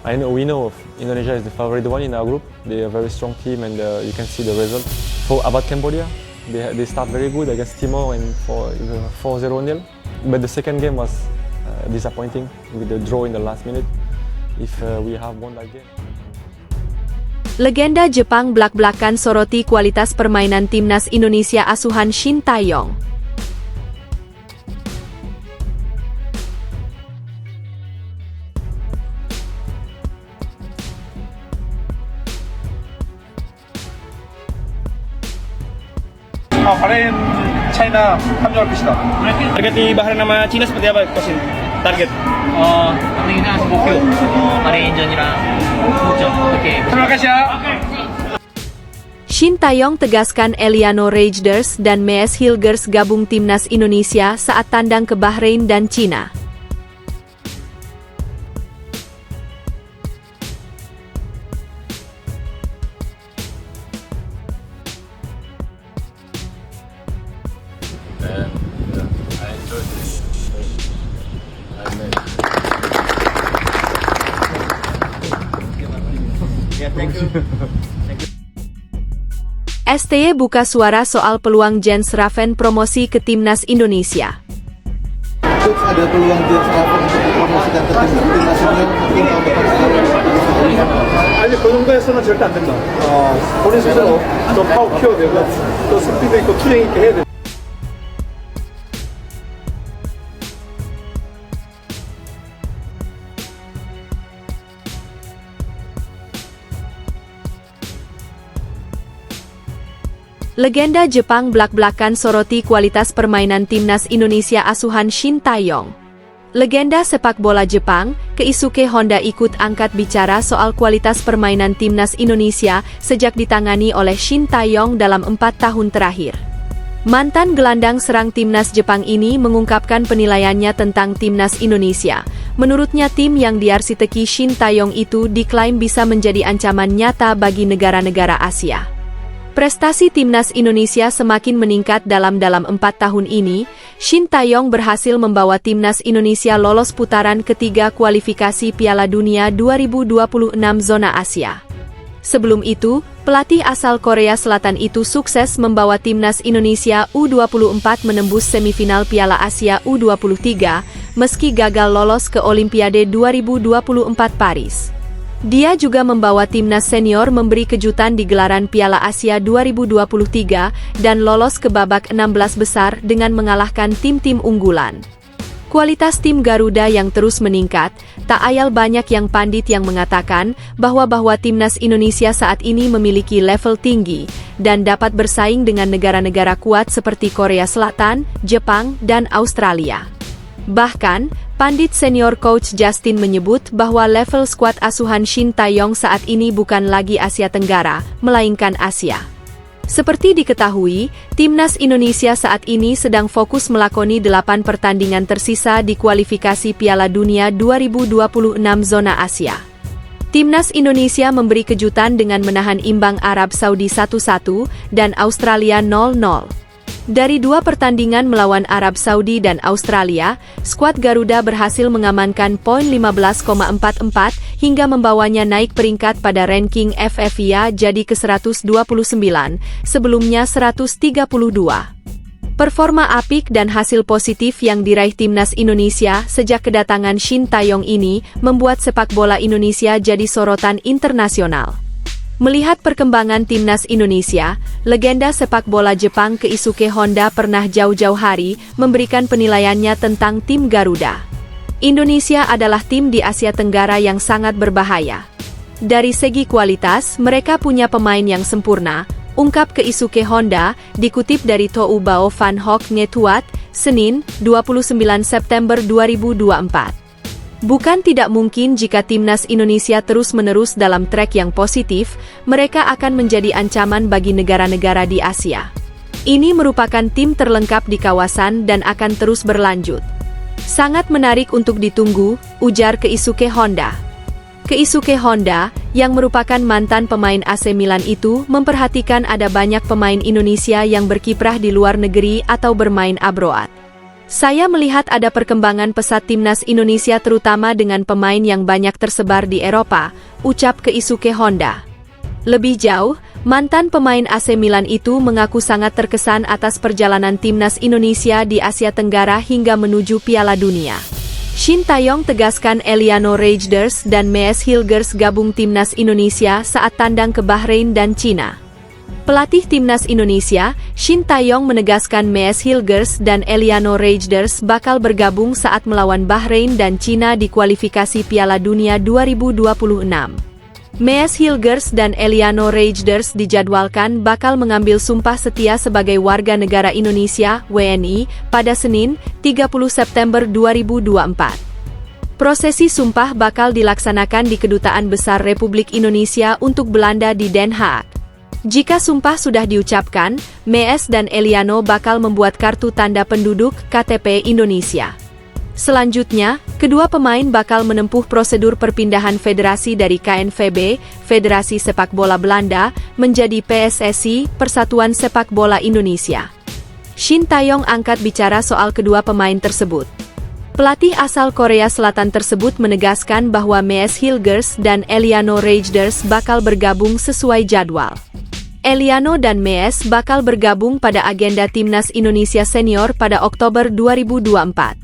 We know Indonesia is the favorite one in our group. They are a very strong team, and you can see the result. About Cambodia, they start very good against Timor and for 4-0-0. But the second game was disappointing with the draw in the last minute. If we have won that game. Legenda Jepang blak-blakan soroti kualitas permainan timnas Indonesia asuhan Shin Tae-yong. Bahrain, China 합류할 것이다. Target di Bahrain sama Cina seperti apa, Coach? Target? 우리는 목표 바레인전이랑 목점 이렇게. terima kasih ya. Shin Tae-yong tegaskan Eliano Raiders dan Mees Hilgers gabung timnas Indonesia saat tandang ke Bahrain dan Cina. STY buka suara soal peluang Jens Raven promosi ke timnas Indonesia. Coach, ada peluang Jens Raven untuk dipromosikan ke timnas senior mungkin tahun depan sekali? 아직 그 정도에서는 절대 안 된다. 본인 스스로 좀 파워 키워야 되고 또 스피드 있고 투쟁 있게 해야 돼. Legenda Jepang blak-blakan soroti kualitas permainan timnas Indonesia asuhan Shin Tae-yong. Legenda sepak bola Jepang, Keisuke Honda ikut angkat bicara soal kualitas permainan timnas Indonesia sejak ditangani oleh Shin Tae-yong dalam 4 tahun terakhir. Mantan gelandang serang timnas Jepang ini mengungkapkan penilaiannya tentang timnas Indonesia. Menurutnya tim yang diarsiteki Shin Tae-yong itu diklaim bisa menjadi ancaman nyata bagi negara-negara Asia. Prestasi timnas Indonesia semakin meningkat dalam 4 tahun ini. Shin Tae-yong berhasil membawa timnas Indonesia lolos putaran ketiga kualifikasi Piala Dunia 2026 zona Asia. Sebelum itu, pelatih asal Korea Selatan itu sukses membawa timnas Indonesia U24 menembus semifinal Piala Asia U23, meski gagal lolos ke Olimpiade 2024 Paris. Dia juga membawa timnas senior memberi kejutan di gelaran Piala Asia 2023 dan lolos ke babak 16 besar dengan mengalahkan tim-tim unggulan. Kualitas tim Garuda yang terus meningkat, tak ayal banyak yang pandit yang mengatakan bahwa timnas Indonesia saat ini memiliki level tinggi dan dapat bersaing dengan negara-negara kuat seperti Korea Selatan, Jepang, dan Australia. Bahkan, pandit senior coach Justin menyebut bahwa level skuad asuhan Shin Tae-yong saat ini bukan lagi Asia Tenggara, melainkan Asia. Seperti diketahui, timnas Indonesia saat ini sedang fokus melakoni 8 pertandingan tersisa di kualifikasi Piala Dunia 2026 zona Asia. Timnas Indonesia memberi kejutan dengan menahan imbang Arab Saudi 1-1 dan Australia 0-0. Dari 2 pertandingan melawan Arab Saudi dan Australia, skuad Garuda berhasil mengamankan poin 15,44 hingga membawanya naik peringkat pada ranking FFIA jadi ke-129, sebelumnya 132. Performa apik dan hasil positif yang diraih timnas Indonesia sejak kedatangan Shin Tae-yong ini membuat sepak bola Indonesia jadi sorotan internasional. Melihat perkembangan timnas Indonesia, legenda sepak bola Jepang Keisuke Honda pernah jauh-jauh hari memberikan penilaiannya tentang tim Garuda. Indonesia adalah tim di Asia Tenggara yang sangat berbahaya. Dari segi kualitas, mereka punya pemain yang sempurna, ungkap Keisuke Honda, dikutip dari Tou Bao Van Hock Ngetuat, Senin, 29 September 2024. Bukan tidak mungkin jika timnas Indonesia terus-menerus dalam trek yang positif, mereka akan menjadi ancaman bagi negara-negara di Asia. Ini merupakan tim terlengkap di kawasan dan akan terus berlanjut. Sangat menarik untuk ditunggu, ujar Keisuke Honda. Keisuke Honda, yang merupakan mantan pemain AC Milan itu, memperhatikan ada banyak pemain Indonesia yang berkiprah di luar negeri atau bermain abroad. Saya melihat ada perkembangan pesat timnas Indonesia terutama dengan pemain yang banyak tersebar di Eropa, ucap Keisuke Honda. Lebih jauh, mantan pemain AC Milan itu mengaku sangat terkesan atas perjalanan timnas Indonesia di Asia Tenggara hingga menuju Piala Dunia. Shin Tae-yong tegaskan Eliano Reijnders dan Mees Hilgers gabung timnas Indonesia saat tandang ke Bahrain dan Cina. Pelatih timnas Indonesia, Shin Tae-yong menegaskan Mees Hilgers dan Eliano Reijnders bakal bergabung saat melawan Bahrain dan Cina di kualifikasi Piala Dunia 2026. Mees Hilgers dan Eliano Reijnders dijadwalkan bakal mengambil sumpah setia sebagai warga negara Indonesia (WNI) pada Senin, 30 September 2024. Prosesi sumpah bakal dilaksanakan di Kedutaan Besar Republik Indonesia untuk Belanda di Den Haag. Jika sumpah sudah diucapkan, Mees dan Eliano bakal membuat kartu tanda penduduk (KTP) Indonesia. Selanjutnya, kedua pemain bakal menempuh prosedur perpindahan federasi dari KNVB, Federasi Sepak Bola Belanda, menjadi PSSI, Persatuan Sepak Bola Indonesia. Shin Tae-yong angkat bicara soal kedua pemain tersebut. Pelatih asal Korea Selatan tersebut menegaskan bahwa Mees Hilgers dan Eliano Reijnders bakal bergabung sesuai jadwal. Eliano dan Mees bakal bergabung pada agenda Timnas Indonesia Senior pada Oktober 2024.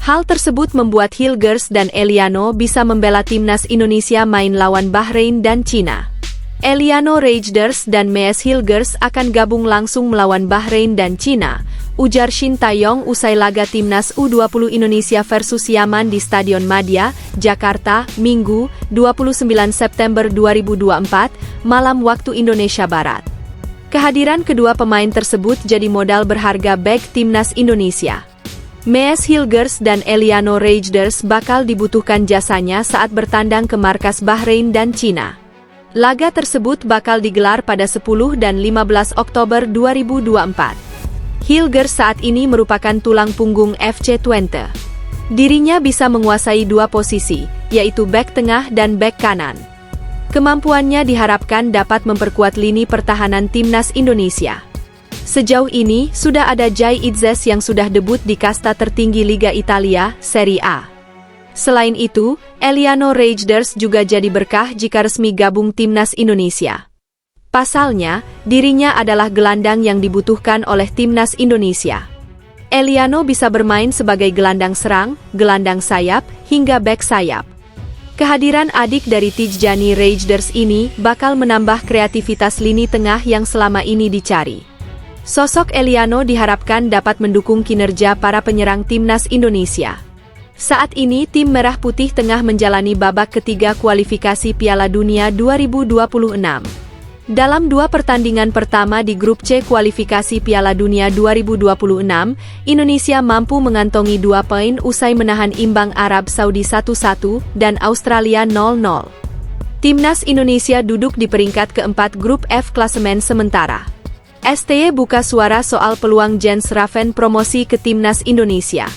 Hal tersebut membuat Hilgers dan Eliano bisa membela Timnas Indonesia main lawan Bahrain dan Cina. Eliano Reijnders dan Mees Hilgers akan gabung langsung melawan Bahrain dan Cina, ujar Shin Tae-yong usai laga Timnas U20 Indonesia versus Yaman di Stadion Madia, Jakarta, Minggu, 29 September 2024, malam waktu Indonesia Barat. Kehadiran kedua pemain tersebut jadi modal berharga bagi Timnas Indonesia. Mees Hilgers dan Eliano Reijnders bakal dibutuhkan jasanya saat bertandang ke markas Bahrain dan Cina. Laga tersebut bakal digelar pada 10 dan 15 Oktober 2024. Hilgers saat ini merupakan tulang punggung FC Twente. Dirinya bisa menguasai dua posisi, yaitu bek tengah dan bek kanan. Kemampuannya diharapkan dapat memperkuat lini pertahanan Timnas Indonesia. Sejauh ini, sudah ada Jai Itzes yang sudah debut di kasta tertinggi Liga Italia, Serie A. Selain itu, Eliano Reijnders juga jadi berkah jika resmi gabung Timnas Indonesia. Pasalnya, dirinya adalah gelandang yang dibutuhkan oleh Timnas Indonesia. Eliano bisa bermain sebagai gelandang serang, gelandang sayap, hingga bek sayap. Kehadiran adik dari Tijjani Reijnders ini bakal menambah kreativitas lini tengah yang selama ini dicari. Sosok Eliano diharapkan dapat mendukung kinerja para penyerang Timnas Indonesia. Saat ini tim Merah Putih tengah menjalani babak ketiga kualifikasi Piala Dunia 2026. Dalam dua pertandingan pertama di grup C kualifikasi Piala Dunia 2026, Indonesia mampu mengantongi 2 poin usai menahan imbang Arab Saudi 1-1 dan Australia 0-0. Timnas Indonesia duduk di peringkat keempat grup F klasemen sementara. STY buka suara soal peluang Jens Raven promosi ke Timnas Indonesia.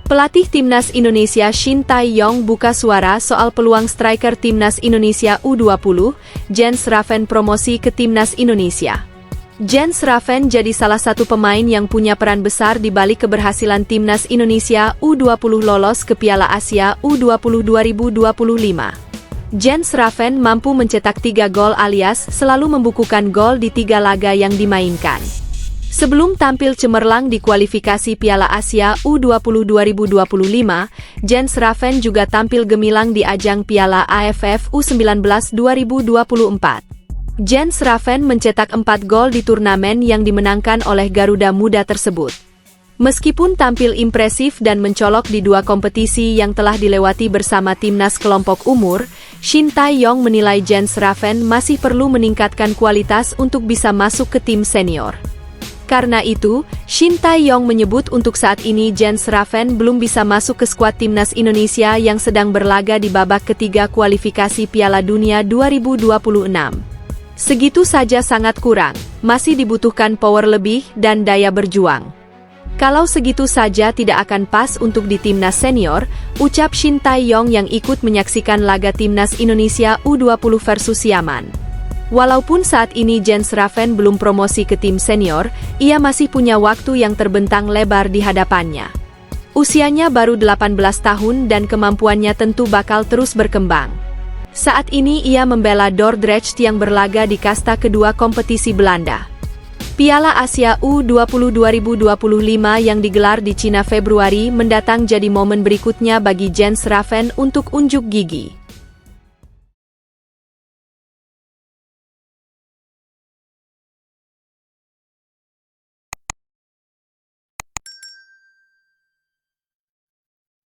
Pelatih Timnas Indonesia Shin Tae-yong buka suara soal peluang striker Timnas Indonesia U20, Jens Raven promosi ke Timnas Indonesia. Jens Raven jadi salah satu pemain yang punya peran besar di balik keberhasilan Timnas Indonesia U20 lolos ke Piala Asia U20 2025. Jens Raven mampu mencetak 3 gol alias selalu membukukan gol di 3 laga yang dimainkan. Sebelum tampil cemerlang di kualifikasi Piala Asia U20 2025, Jens Raven juga tampil gemilang di ajang Piala AFF U19 2024. Jens Raven mencetak 4 gol di turnamen yang dimenangkan oleh Garuda Muda tersebut. Meskipun tampil impresif dan mencolok di 2 kompetisi yang telah dilewati bersama timnas kelompok umur, Shin Tae-yong menilai Jens Raven masih perlu meningkatkan kualitas untuk bisa masuk ke tim senior. Karena itu, Shin Tae-yong menyebut untuk saat ini Jens Raven belum bisa masuk ke skuad Timnas Indonesia yang sedang berlaga di babak ketiga kualifikasi Piala Dunia 2026. Segitu saja sangat kurang, masih dibutuhkan power lebih dan daya berjuang. Kalau segitu saja tidak akan pas untuk di Timnas Senior, ucap Shin Tae-yong yang ikut menyaksikan laga Timnas Indonesia U20 versus Yaman. Walaupun saat ini Jens Raven belum promosi ke tim senior, ia masih punya waktu yang terbentang lebar di hadapannya. Usianya baru 18 tahun dan kemampuannya tentu bakal terus berkembang. Saat ini ia membela Dordrecht yang berlaga di kasta kedua kompetisi Belanda. Piala Asia U20 2025 yang digelar di Cina Februari mendatang jadi momen berikutnya bagi Jens Raven untuk unjuk gigi.